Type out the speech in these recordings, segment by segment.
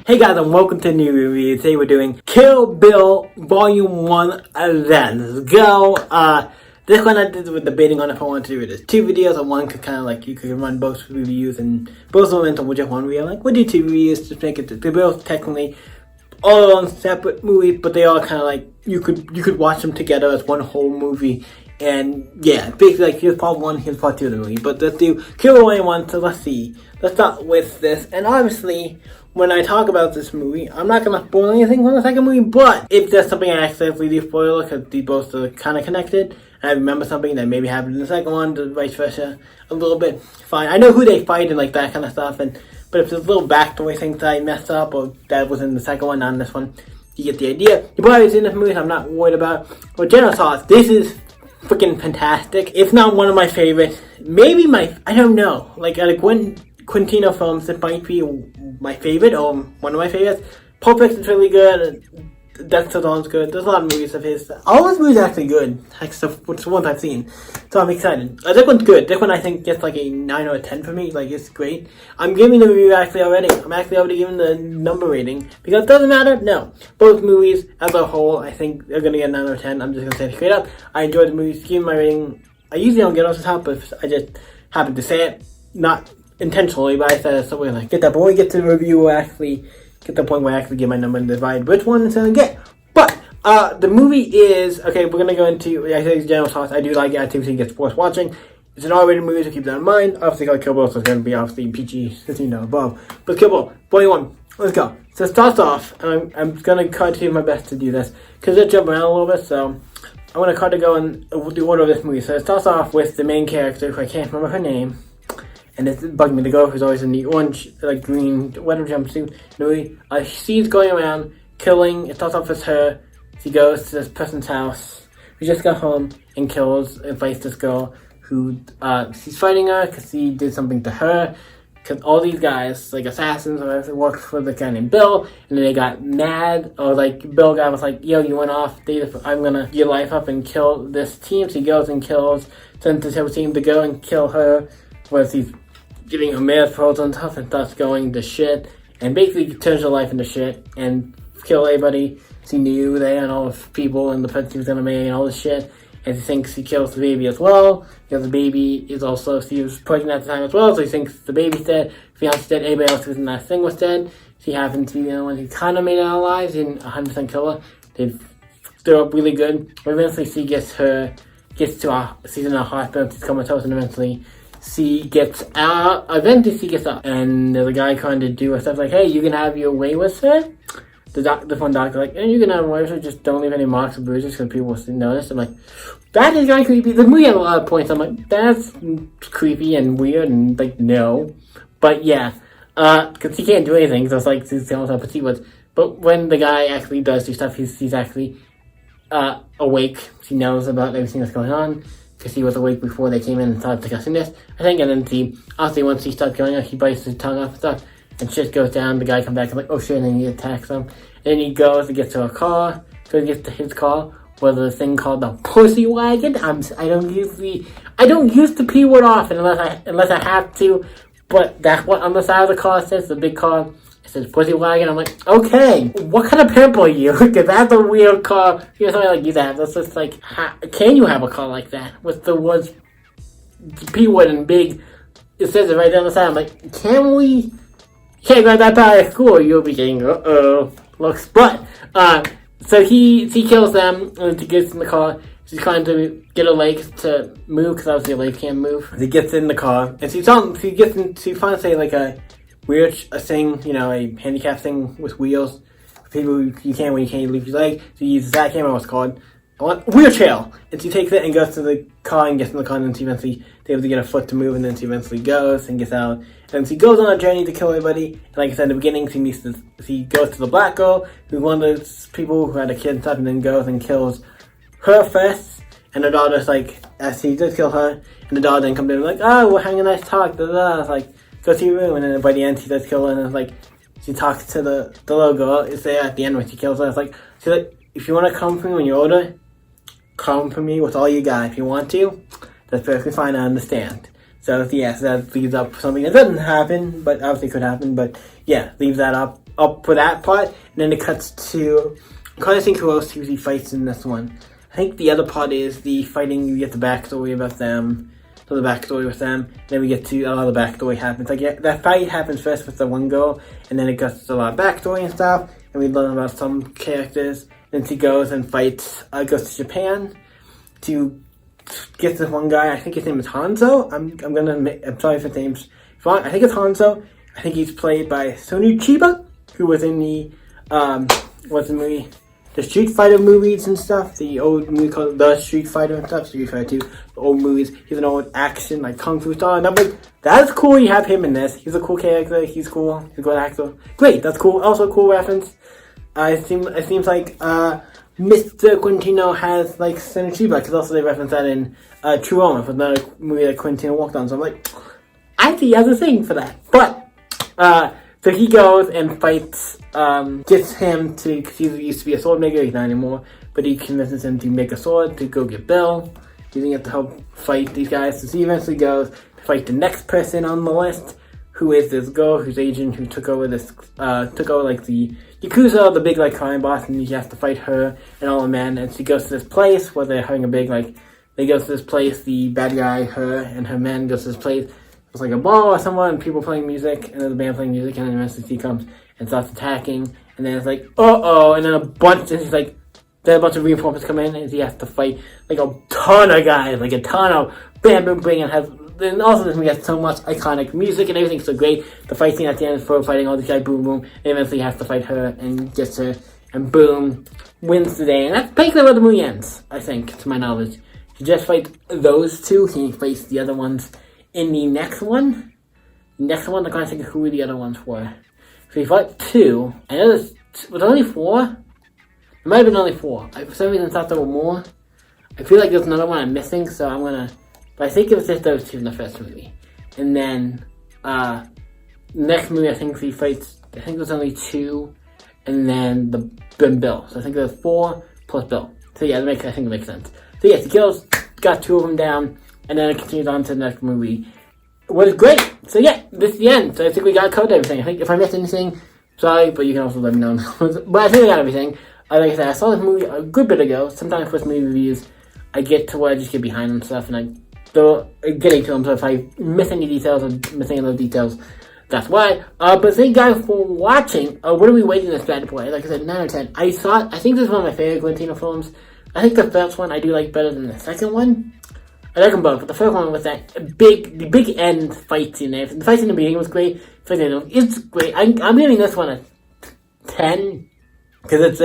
Hey guys, and welcome to New Review. Today we're doing Kill Bill Volume 1 Let's go! This one I did with debating on if I wanted to do it as 2 videos, or one could kind of like, you could run both reviews and both momentum with just one video. Like, we'll do 2 reviews to make it, they're both technically all on separate movies, but they all kind of like, you could watch them together as one whole movie. And yeah, basically like, here's part 1, here's part 2 of the movie. But let's do Kill Bill Volume 1, so let's see. Let's start with this, and obviously, when I talk about this movie, I'm not going to spoil anything from the second movie, but if there's something I accidentally do spoil, because these both are kind of connected, and I remember something that maybe happened in the second one, vice versa, a little bit, fine. I know who they fight and like that kind of stuff, but if there's little backstory things that I messed up, or that was in the second one, not in this one, you get the idea. You've probably seen this movie, so I'm not worried about it. But general thoughts, this is freaking fantastic. If not one of my favorites, maybe I don't know, like Quintino films, it might be my favorite, or one of my favorites. Pulp Fiction's really good, Death to Dawn's good, there's a lot of movies of his. All his movies are actually good, except the ones I've seen, so I'm excited. This one's good, this one I think gets like a 9 or a 10 for me, like it's great. I'm giving the review actually already, I'm actually already giving the number rating, because it doesn't matter, no. Both movies, as a whole, I think they're gonna get 9 or 10, I'm just gonna say it straight up. I enjoyed the movies, giving my rating, I usually don't get off the top, but I just happened to say it, not intentionally, but I said it, so we're gonna get that. But when we get to the review, we'll actually get to the point where I actually give my number and divide which one it's gonna get. But the movie is okay. We're gonna go into I think general thoughts. I do like it. I think it gets worth watching. It's an R-rated movie, so keep that in mind. Obviously, like Kill Bill, so it's gonna be obviously PG-13 or above. But Kill Bill, Volume 1, let's go. So it starts off, and I'm gonna try to do my best to do this because I jump around a little bit. So I'm gonna try to go in the order of this movie. So it starts off with the main character, who I can't remember her name. And it's bugging me, the girl who's always in the orange, like green, weather jumpsuit. She's going around killing. It starts off as her. She goes to this person's house who just got home and kills and fights this girl who, she's fighting her because she did something to her. Because all these guys, like assassins or whatever, work for the guy named Bill, and then they got mad, or like Bill guy was like, yo, you went off, I'm gonna get your life up and kill this team. So he goes and sends the team to go and kill her, whereas he's getting her mad pearls and stuff, and starts going to shit, and basically turns her life into shit, and kill everybody she knew there, and all the people, and the person she was gonna marry, and all this shit, and she thinks she kills the baby as well, because the baby is also, she was pregnant at the time as well, so she thinks the baby's dead, fiance's dead, everybody else who's in that thing was dead. She happens to be the only one who kind of made it out alive, she didn't 100% kill her. They threw up really good, but eventually she gets to she's in a hospital, she's comatose, and eventually she gets out, eventually she gets up, and there's a guy trying to do her stuff like, hey, you can have your way with her. The one doctor like, you can have your way with her, just don't leave any marks or bruises because people will notice. I'm like, that is kind of creepy. The movie has a lot of points, I'm like, that's creepy and weird, and like, no. But yeah, because he can't do anything, so it's like, she's almost up to what's. But when the guy actually does do stuff, he's actually awake. She knows about everything that's going on, because he was awake before they came in and started discussing this, I think, and then obviously once he starts going out, he bites his tongue off and stuff, and shit goes down, the guy comes back and like, oh shit, and then he attacks him, and then he goes to get to a car, so he gets to his car, where the thing called the pussy wagon, I don't use the P word often, unless I have to, but that's what on the side of the car says, the big car, it says pussy wagon. I'm like, okay, what kind of pimp are you? Because that's a weird car. Here's something like you that. That's just like, can you have a car like that with the words P word and big? It says it right down the side. I'm like, can we? Can't grab that by school. You'll be getting looks. But so he kills them and he gets in the car. She's trying to get her legs to move because obviously her legs can't move. He gets in the car and she finds say like a thing, a handicap thing with wheels. People you can't leave your leg. So you use that camera, what's called wheelchair. And she takes it and goes to the car and gets in the car, and then she eventually is able to get her foot to move, and then she eventually goes and gets out. And she goes on a journey to kill everybody. And like I said in the beginning, she goes to the black girl, who's one of those people who had a kid and stuff, and then goes and kills her first. And the daughter's like, as he does kill her, and the daughter then comes in and like, oh, we're having a nice talk, It's like, go to your room, and then by the end she does kill her, and it's like, she talks to the little girl, it's there at the end when she kills her, it's like, she's like, if you want to come for me when you're older, come for me with all you got. If you want to, that's perfectly fine, I understand. So yes, that leaves up something that doesn't happen, but obviously could happen, but yeah, leaves that up up for that part, and then it cuts to, I'm trying to think who else he fights in this one. I think the other part is the fighting, you get the backstory about them, so the backstory with them, then we get to a lot of the backstory happens. Like, yeah, that fight happens first with the one girl, and then it goes to a lot of backstory and stuff, and we learn about some characters. Then she goes and fights, goes to Japan to get this one guy. I think his name is Hanzo. I'm sorry if his name's wrong. I think it's Hanzo. I think he's played by Sonu Chiba, who was in the movie, the Street Fighter movies and stuff. The old movie called The Street Fighter and stuff. Street Fighter 2, the old movies. He's an old action, like kung fu star. And I'm like, that's cool. You have him in this. He's a cool character. He's cool. He's a good actor. Great. That's cool. Also a cool reference. It seems like Mr. Quintino has like Sonu Chiba, because also they reference that in True Romance, another movie that Quintino worked on. So I'm like, I think he has a thing for that. But so he goes and fights, gets him to, because he used to be a sword maker, he's not anymore, but he convinces him to make a sword to go get Bill. Using it to help fight these guys. So he eventually goes to fight the next person on the list, who is this girl who's agent who took over like the Yakuza, the big like crime boss, and he has to fight her and all the men. And she goes to this place where they're having a big they go to this place, the bad guy, her and her men goes to this place. It's like a ball or someone, and people playing music, and then the band playing music, and then eventually she comes and starts attacking, and then it's like, and then then a bunch of reinforcements come in, and he has to fight like a ton of guys, like a ton of bam, boom, bang, and also this movie has so much iconic music and everything's so great. The fight scene at the end is for fighting all these guys, boom, boom, and eventually he has to fight her and gets her, and boom, wins the day. And that's basically where the movie ends, I think, to my knowledge. He just fights those two, he fights the other ones in the next one. I'm trying to think of who the other ones were. So he fought two. I know was there only four? It might have been only four. I for some reason thought there were more. I feel like there's another one I'm missing, so I'm gonna, but I think it was just those two in the first movie. And then, next movie I think he fights, I think there's only two, and then Bill. So I think there's 4 plus Bill. So yeah, I think it makes sense. So yes, he got 2 of them down, and then it continues on to the next movie. It was great. So yeah, this is the end. So I think we got covered everything. I think if I missed anything, sorry, but you can also let me know. But I think I got everything. Like I said, I saw this movie a good bit ago. Sometimes with movie reviews, I get to where I just get behind on stuff, and I don't getting to them. So if I miss any details or miss any of those details, that's why. But thank you guys for watching. What are we waiting this bad boy? Like I said, 9 out of 10. I think this is one of my favorite Quintino films. I think the first one I do like better than the second one. I like them both, but the first one was that big end fight scene there. The fight scene in the beginning was great. It's great. I'm giving this one a 10 because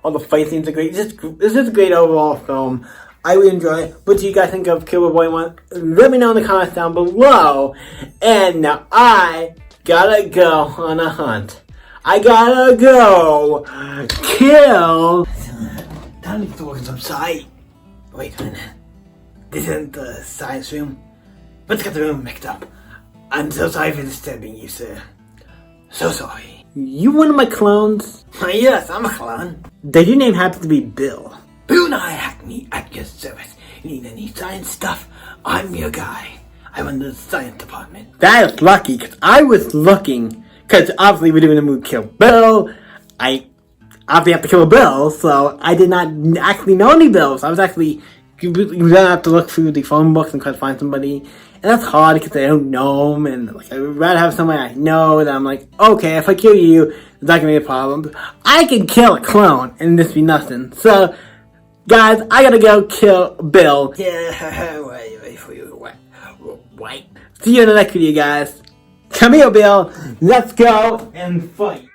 all the fight scenes are great. It's just a great overall film. I really enjoy it. What do you guys think of Kill Bill Volume 1? Let me know in the comments down below. And now I gotta go on a hunt. I gotta go kill. Time to work some science. Wait a minute. This isn't the science room. Let's get the room mixed up. I'm so sorry for disturbing you, sir. So sorry. You one of my clones? Yes, I'm a clone. Does your name happen to be Bill? Bill and I have me at your service. You need any science stuff? I'm your guy. I run the science department. That is lucky, because I was looking, because obviously we're doing the movie Kill Bill. I obviously have to kill a Bill, so I did not actually know any Bills. I was actually, you're gonna have to look through the phone books and try to find somebody. And that's hard because I don't know them, and like I would rather have someone I know that I'm like, okay, if I kill you, it's not gonna be a problem. I can kill a clone and this be nothing. So, guys, I gotta go kill Bill. Yeah, wait for you. Wait. See you in the next video, guys. Come here, Bill. Let's go and fight.